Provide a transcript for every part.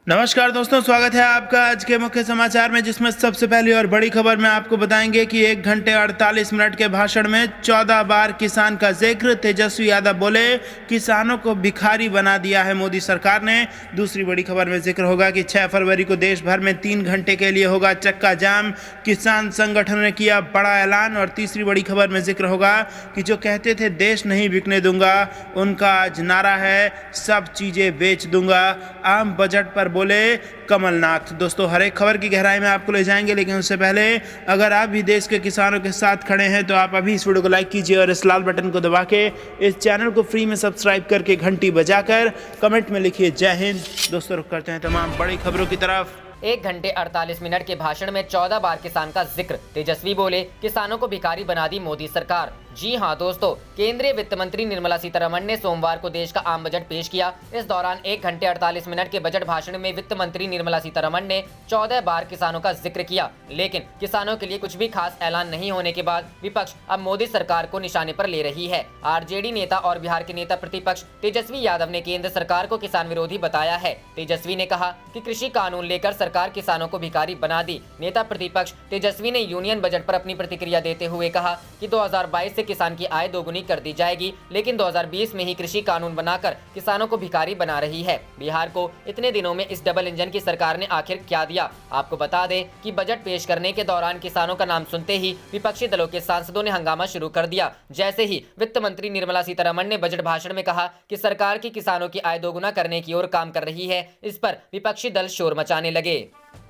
नमस्कार दोस्तों, स्वागत है आपका आज के मुख्य समाचार में, जिसमें सबसे पहली और बड़ी खबर में आपको बताएंगे कि 1 घंटे 48 मिनट के भाषण में 14 बार किसान का जिक्र। तेजस्वी यादव बोले, किसानों को भिखारी बना दिया है मोदी सरकार ने। दूसरी बड़ी खबर में जिक्र होगा कि 6 फरवरी को देश भर में 3 घंटे के लिए होगा चक्का जाम, किसान संगठन ने किया बड़ा ऐलान। और तीसरी बड़ी खबर में जिक्र होगा कि जो कहते थे देश नहीं बिकने दूंगा, उनका आज नारा है सब चीजें बेच दूंगा। आम बजट पर बोले कमलनाथ। दोस्तों, हर एक खबर की गहराई में आपको ले जाएंगे, लेकिन उससे पहले अगर आप भी देश के किसानों के साथ खड़े हैं तो आप अभी इस वीडियो को लाइक कीजिए और इस लाल बटन को दबा के इस चैनल को फ्री में सब्सक्राइब करके घंटी बजाकर कमेंट में लिखिए जय हिंद। दोस्तों, रुक करते हैं तमाम बड़ी खबरों की तरफ। 1 घंटे 48 मिनट के भाषण में 14 बार किसान का जिक्र। तेजस्वी बोले, किसानों को भिखारी बना दी मोदी सरकार। जी हां दोस्तों, केंद्रीय वित्त मंत्री निर्मला सीतारमण ने सोमवार को देश का आम बजट पेश किया। इस दौरान 1 घंटे 48 मिनट के बजट भाषण में वित्त मंत्री निर्मला सीतारमण ने 14 बार किसानों का जिक्र किया, लेकिन किसानों के लिए कुछ भी खास ऐलान नहीं होने के बाद विपक्ष अब मोदी सरकार को निशाने पर ले रही है। आरजेडी नेता और बिहार के नेता प्रतिपक्ष तेजस्वी यादव ने केंद्र सरकार को किसान विरोधी बताया है। तेजस्वी ने कहा कि कृषि कानून लेकर सरकार किसानों को भिखारी बना दी। नेता प्रतिपक्ष तेजस्वी ने यूनियन बजट पर अपनी प्रतिक्रिया देते हुए कहा कि 2022 से किसान की आय दोगुनी कर दी जाएगी, लेकिन 2020 में ही कृषि कानून बनाकर किसानों को भिखारी बना रही है। बिहार को इतने दिनों में इस डबल इंजन की सरकार ने आखिर क्या दिया? आपको बता दें कि बजट पेश करने के दौरान किसानों का नाम सुनते ही विपक्षी दलों के सांसदों ने हंगामा शुरू कर दिया। जैसे ही वित्त मंत्री निर्मला सीतारमण ने बजट भाषण में कहा कि सरकार की किसानों की आय दोगुना करने की ओर काम कर रही है, इस पर विपक्षी दल शोर मचाने लगे।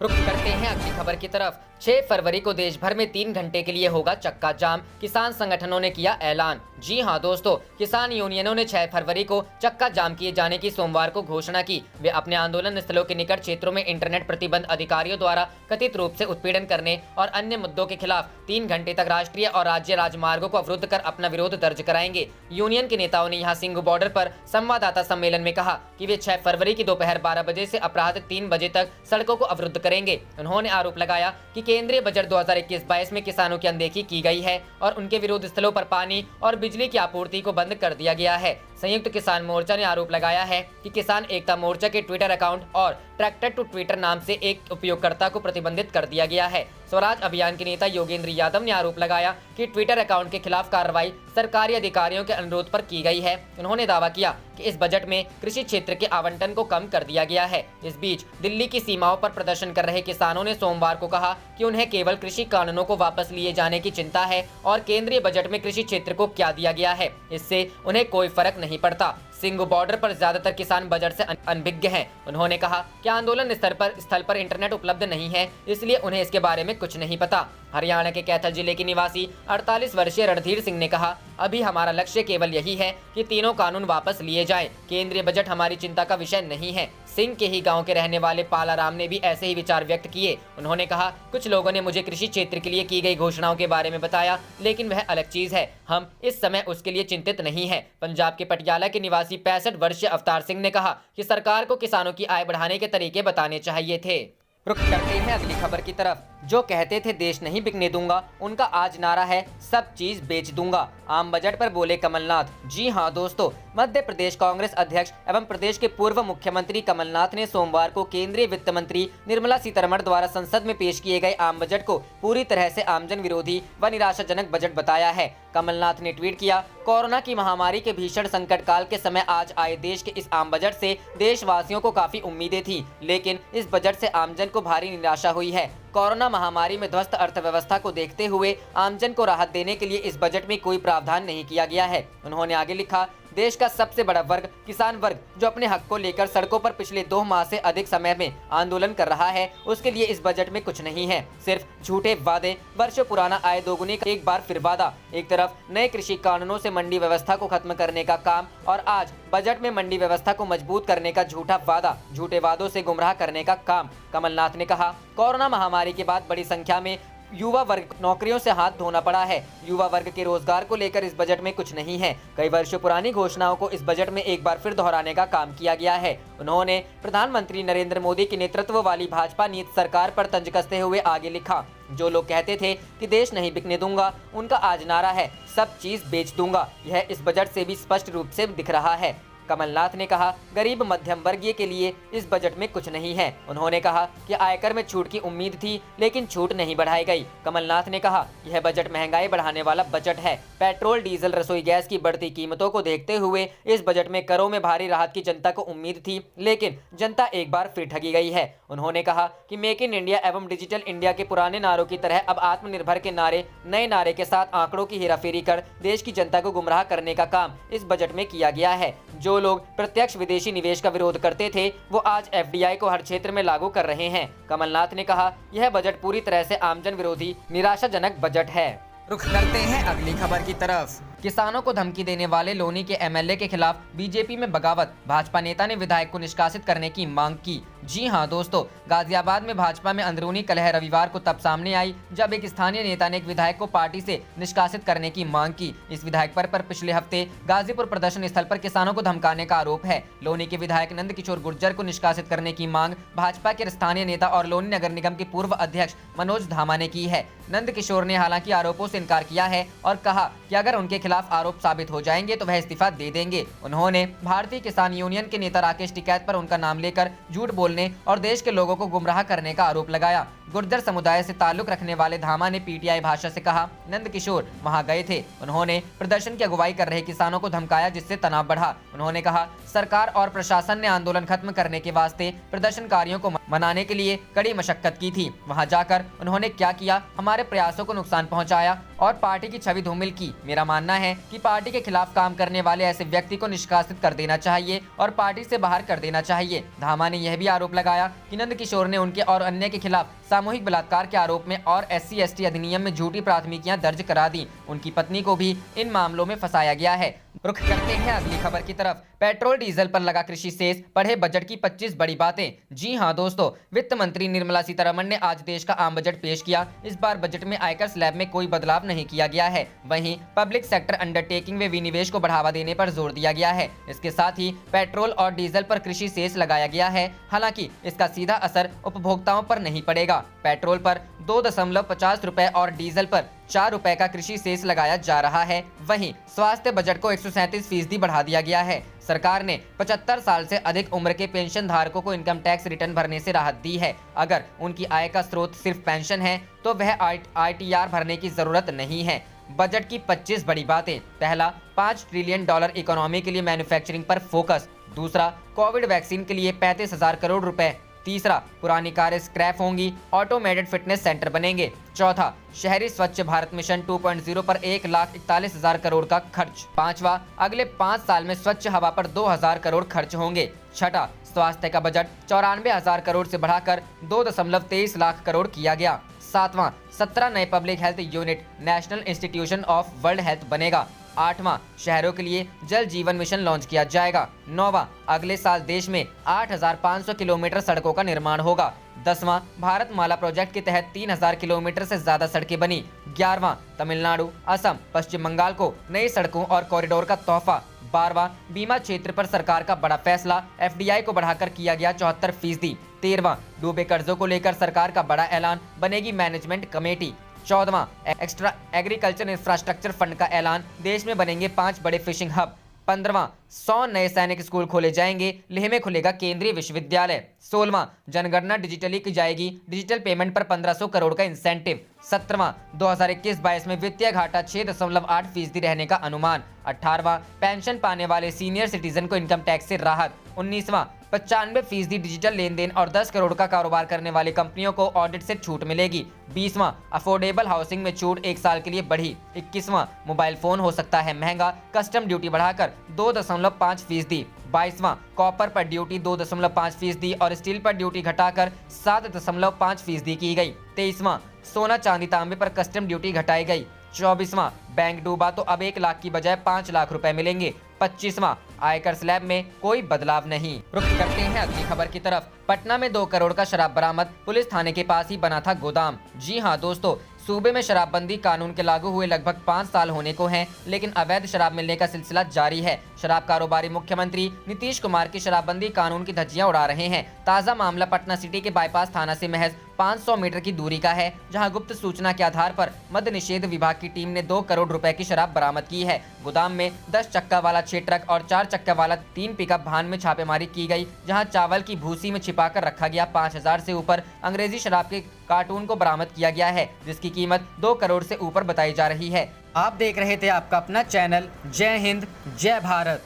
रुक करते हैं अगली खबर की तरफ। 6 फरवरी को देश भर में 3 घंटे के लिए होगा चक्का जाम, किसान संगठनों ने किया ऐलान। जी हां दोस्तों, किसान यूनियनों ने 6 फरवरी को चक्का जाम किए जाने की सोमवार को घोषणा की। वे अपने आंदोलन स्थलों के निकट क्षेत्रों में इंटरनेट प्रतिबंध अधिकारियों द्वारा कथित रूप से उत्पीड़न करने और अन्य मुद्दों के खिलाफ 3 घंटे तक राष्ट्रीय और राज्य राजमार्गों को अवरुद्ध कर अपना विरोध दर्ज कराएंगे। यूनियन के नेताओं ने यहां सिंघू बॉर्डर पर संवाददाता सम्मेलन में कहा कि वे 6 फरवरी की दोपहर 12 बजे से अपराह्न 3 बजे तक सड़कों को अवरुद्ध करेंगे। उन्होंने आरोप लगाया कि केंद्रीय बजट 2021-22 में किसानों की अनदेखी की गई है और उनके विरोध स्थलों पर पानी और बिजली की आपूर्ति को बंद कर दिया गया है। संयुक्त किसान मोर्चा ने आरोप लगाया है कि किसान एकता मोर्चा के ट्विटर अकाउंट और ट्रैक्टर टू ट्विटर नाम से एक उपयोगकर्ता को प्रतिबंधित कर दिया गया है। स्वराज अभियान के नेता योगेंद्र यादव ने आरोप लगाया कि ट्विटर अकाउंट के खिलाफ कार्रवाई सरकारी अधिकारियों के अनुरोध पर की गई है। उन्होंने दावा किया कि इस बजट में कृषि क्षेत्र के आवंटन को कम कर दिया गया है। इस बीच दिल्ली की सीमाओं पर प्रदर्शन कर रहे किसानों ने सोमवार को कहा कि उन्हें केवल कृषि कानूनों को वापस लिए जाने की चिंता है और केंद्रीय बजट में कृषि क्षेत्र को क्या दिया गया है, इससे उन्हें कोई फर्क नहीं पड़ता। सिंघू बॉर्डर पर ज्यादातर किसान बजट से अनभिज्ञ हैं। उन्होंने कहा कि आंदोलन स्थल पर इंटरनेट उपलब्ध नहीं है, इसलिए उन्हें इसके बारे में कुछ नहीं पता। हरियाणा के कैथल जिले के निवासी 48 वर्षीय रणधीर सिंह ने कहा, अभी हमारा लक्ष्य केवल यही है कि तीनों कानून वापस लिए जाएं। केंद्रीय बजट हमारी चिंता का विषय नहीं है। सिंह के ही गांव के रहने वाले पालाराम ने भी ऐसे ही विचार व्यक्त किए। उन्होंने कहा, कुछ लोगों ने मुझे कृषि क्षेत्र के लिए की गई घोषणाओं के बारे में बताया, लेकिन वह अलग चीज है। हम इस समय उसके लिए चिंतित नहीं है। पंजाब के पटियाला के निवासी 65 वर्षीय अवतार सिंह ने कहा कि सरकार को किसानों की आय बढ़ाने के तरीके बताने चाहिए थे। रुक करते हैं अगली खबर की तरफ। जो कहते थे देश नहीं बिकने दूंगा, उनका आज नारा है सब चीज बेच दूंगा। आम बजट पर बोले कमलनाथ। जी हां दोस्तों, मध्य प्रदेश कांग्रेस अध्यक्ष एवं प्रदेश के पूर्व मुख्यमंत्री कमलनाथ ने सोमवार को केंद्रीय वित्त मंत्री निर्मला सीतारमण द्वारा संसद में पेश किए गए आम बजट को पूरी तरह से आमजन विरोधी व निराशाजनक बजट बताया है। कमलनाथ ने ट्वीट किया, कोरोना की महामारी के भीषण संकट काल के समय आज आए देश के इस आम बजट से देशवासियों को काफी उम्मीदें थी, लेकिन इस बजट से आमजन को भारी निराशा हुई है। कोरोना महामारी में ध्वस्त अर्थव्यवस्था को देखते हुए आमजन को राहत देने के लिए इस बजट में कोई प्रावधान नहीं किया गया है। उन्होंने आगे लिखा, देश का सबसे बड़ा वर्ग किसान वर्ग जो अपने हक को लेकर सड़कों पर पिछले 2 माह से अधिक समय में आंदोलन कर रहा है, उसके लिए इस बजट में कुछ नहीं है, सिर्फ झूठे वादे, वर्षों पुराना आय दोगुने का एक बार फिर वादा। एक तरफ नए कृषि कानूनों से मंडी व्यवस्था को खत्म करने का काम और आज बजट में मंडी व्यवस्था को मजबूत करने का झूठा वादा, झूठे वादों से गुमराह करने का काम। कमलनाथ ने कहा, कोरोना महामारी के बाद बड़ी संख्या में युवा वर्ग नौकरियों से हाथ धोना पड़ा है। युवा वर्ग के रोजगार को लेकर इस बजट में कुछ नहीं है। कई वर्षों पुरानी घोषणाओं को इस बजट में एक बार फिर दोहराने का काम किया गया है। उन्होंने प्रधानमंत्री नरेंद्र मोदी के नेतृत्व वाली भाजपा नीति सरकार पर तंज कसते हुए आगे लिखा, जो लोग कहते थे कि देश नहीं बिकने दूंगा, उनका आज नारा है सब चीज बेच दूंगा। यह इस बजट से भी स्पष्ट रूप से दिख रहा है। कमलनाथ ने कहा, गरीब मध्यम वर्गीय के लिए इस बजट में कुछ नहीं है। उन्होंने कहा कि आयकर में छूट की उम्मीद थी, लेकिन छूट नहीं बढ़ाई गई। कमलनाथ ने कहा, यह बजट महंगाई बढ़ाने वाला बजट है। पेट्रोल, डीजल, रसोई गैस की बढ़ती कीमतों को देखते हुए इस बजट में करों में भारी राहत की जनता को उम्मीद थी, लेकिन जनता एक बार फिर ठगी गई है। उन्होंने कहा कि मेक इन इंडिया एवं डिजिटल इंडिया के पुराने नारों की तरह अब आत्मनिर्भर के नारे नए नारे के साथ आंकड़ों की हेराफेरी कर देश की जनता को गुमराह करने का काम इस बजट में किया गया है। जो लोग प्रत्यक्ष विदेशी निवेश का विरोध करते थे, वो आज एफडीआई को हर क्षेत्र में लागू कर रहे हैं। कमलनाथ ने कहा, यह बजट पूरी तरह से आमजन विरोधी निराशाजनक बजट है। रुख करते हैं अगली खबर की तरफ। किसानों को धमकी देने वाले लोनी के एमएलए के खिलाफ बीजेपी में बगावत। भाजपा नेता ने विधायक को निष्कासित करने की मांग की। जी हां दोस्तों, गाजियाबाद में भाजपा में अंदरूनी कलह रविवार को तब सामने आई जब एक स्थानीय नेता ने एक विधायक को पार्टी से निष्कासित करने की मांग की। इस विधायक पर पिछले हफ्ते गाजीपुर प्रदर्शन स्थल पर किसानों को धमकाने का आरोप है। लोनी के विधायक नंद किशोर गुर्जर को निष्कासित करने की मांग भाजपा के स्थानीय नेता और लोनी नगर निगम के पूर्व अध्यक्ष मनोज धामा ने की है। नंद किशोर ने हालांकि आरोपों से इनकार किया है और कहा कि अगर उनके खिलाफ आरोप साबित हो जाएंगे तो वह इस्तीफा दे देंगे। उन्होंने भारतीय किसान यूनियन के नेता राकेश टिकैत पर उनका नाम लेकर झूठ बोलने और देश के लोगों को गुमराह करने का आरोप लगाया। गुर्जर समुदाय से ताल्लुक रखने वाले धामा ने पीटीआई भाषा से कहा, नंद किशोर वहां गए थे। उन्होंने प्रदर्शन की अगुवाई कर रहे किसानों को धमकाया, जिससे तनाव बढ़ा। उन्होंने कहा, सरकार और प्रशासन ने आंदोलन खत्म करने के वास्ते प्रदर्शनकारियों को मनाने के लिए कड़ी मशक्कत की थी। वहां जाकर उन्होंने क्या किया, हमारे प्रयासों को नुकसान पहुंचाया और पार्टी की छवि धूमिल की। मेरा मानना है कि पार्टी के खिलाफ काम करने वाले ऐसे व्यक्ति को निष्कासित कर देना चाहिए और पार्टी से बाहर कर देना चाहिए। धामा ने यह भी आरोप लगाया कि नंद किशोर ने उनके और अन्य के खिलाफ सामूहिक बलात्कार के आरोप में और SC/ST अधिनियम में झूठी प्राथमिकियां दर्ज करा दी। उनकी पत्नी को भी इन मामलों में फंसाया गया है। रुख करते हैं अगली खबर की तरफ। पेट्रोल डीजल पर लगा कृषि सेस, पढ़े बजट की 25 बड़ी बातें। जी हां दोस्तों, वित्त मंत्री निर्मला सीतारमण ने आज देश का आम बजट पेश किया। इस बार बजट में आयकर स्लैब में कोई बदलाव नहीं किया गया है। वहीं पब्लिक सेक्टर अंडरटेकिंग में विनिवेश को बढ़ावा देने पर जोर दिया गया है। इसके साथ ही पेट्रोल और डीजल पर कृषि सेस लगाया गया है। हालांकि इसका सीधा असर उपभोक्ताओं पर नहीं पड़ेगा। पेट्रोल पर 2.50 रुपए और डीजल पर 4 रुपए का कृषि सेस लगाया जा रहा है। वहीं स्वास्थ्य बजट को 137% बढ़ा दिया गया है। सरकार ने 75 साल से अधिक उम्र के पेंशन धारकों को इनकम टैक्स रिटर्न भरने से राहत दी है। अगर उनकी आय का स्रोत सिर्फ पेंशन है तो वह ITR भरने की जरूरत नहीं है। बजट की 25 बड़ी बातें। पहला, $5 ट्रिलियन इकोनॉमी के लिए मैन्युफैक्चरिंग पर फोकस। दूसरा, कोविड वैक्सीन के लिए 35,000 करोड़ रुपए। तीसरा, पुरानी कारें स्क्रैप होंगी, ऑटोमेटेड फिटनेस सेंटर बनेंगे। चौथा, शहरी स्वच्छ भारत मिशन 2.0 पर 1,41,000 करोड़ का खर्च। पांचवा, अगले 5 साल में स्वच्छ हवा पर 2,000 करोड़ खर्च होंगे। छठा, स्वास्थ्य का बजट 94,000 करोड़ से बढ़ाकर 2.23 लाख करोड़ किया गया। सातवां, 17 नए public health unit national institution of world health बनेगा। आठवां, शहरों के लिए जल जीवन मिशन लॉन्च किया जाएगा। नौवां, अगले साल देश में 8,500 किलोमीटर सड़कों का निर्माण होगा। 10वां, भारत माला प्रोजेक्ट के तहत 3,000 किलोमीटर से ज्यादा सड़कें बनी। 11वां, तमिलनाडु, असम, पश्चिम बंगाल को नई सड़कों और कॉरिडोर का तोहफा। 12वां, बीमा क्षेत्र पर सरकार का बड़ा फैसला, FDI को बढ़ाकर किया गया 74%। 13वां, डूबे कर्जों को लेकर सरकार का बड़ा ऐलान, बनेगी मैनेजमेंट कमेटी। 14वां, एक्स्ट्रा एग्रीकल्चर इंफ्रास्ट्रक्चर फंड का ऐलान, देश में बनेंगे 5 बड़े फिशिंग हब। 15वां, 100 नए सैनिक स्कूल खोले जाएंगे, लेह में खुलेगा केंद्रीय विश्वविद्यालय। 16वां, जनगणना डिजिटली की जाएगी, डिजिटल पेमेंट पर 1,500 करोड़ का इंसेंटिव। 17वां, 2021-22 में वित्तीय घाटा 6.8% रहने का अनुमान। 18वां, पेंशन पाने वाले सीनियर सिटीजन को इनकम टैक्स से राहत। 19वां, 95% डिजिटल लेन देन और 10 करोड़ का कारोबार करने वाली कंपनियों को ऑडिट से छूट मिलेगी। 20वां, अफोर्डेबल हाउसिंग में छूट 1 साल के लिए बढ़ी। 21वां, मोबाइल फोन हो सकता है महंगा, कस्टम ड्यूटी बढ़ाकर 2.5%। 22वां, कॉपर पर ड्यूटी 2.5% और स्टील पर ड्यूटी घटाकर 7.5% की गई। 23वां, सोना चांदी तांबे पर कस्टम ड्यूटी घटाई गई। 24वां, बैंक डूबा तो अब 1 लाख की बजाय 5 लाख रुपए मिलेंगे। 25वां, आयकर स्लैब में कोई बदलाव नहीं। रुख करते हैं अगली खबर की तरफ। पटना में 2 करोड़ का शराब बरामद, पुलिस थाने के पास ही बना था गोदाम। जी हां दोस्तों, सूबे में शराबबंदी कानून के लागू हुए लगभग 5 साल होने को हैं, लेकिन अवैध शराब मिलने का सिलसिला जारी है। शराब कारोबारी मुख्यमंत्री नीतीश कुमार की शराबबंदी कानून की धज्जियां उड़ा रहे हैं। ताज़ा मामला पटना सिटी के बाईपास थाना से महज 500 मीटर की दूरी का है, जहां गुप्त सूचना के आधार पर मद्य निषेध विभाग की टीम ने 2 करोड़ रुपए की शराब बरामद की है। गोदाम में 10 चक्का वाला 6 ट्रक और 4 चक्का वाला 3 पिकअप वाहन में छापेमारी की गई, जहां चावल की भूसी में छिपाकर रखा गया 5000 से ऊपर अंग्रेजी शराब के कार्टून को बरामद किया गया है, जिसकी कीमत 2 करोड़ से ऊपर बताई जा रही है। आप देख रहे थे आपका अपना चैनल जय हिंद जय भारत।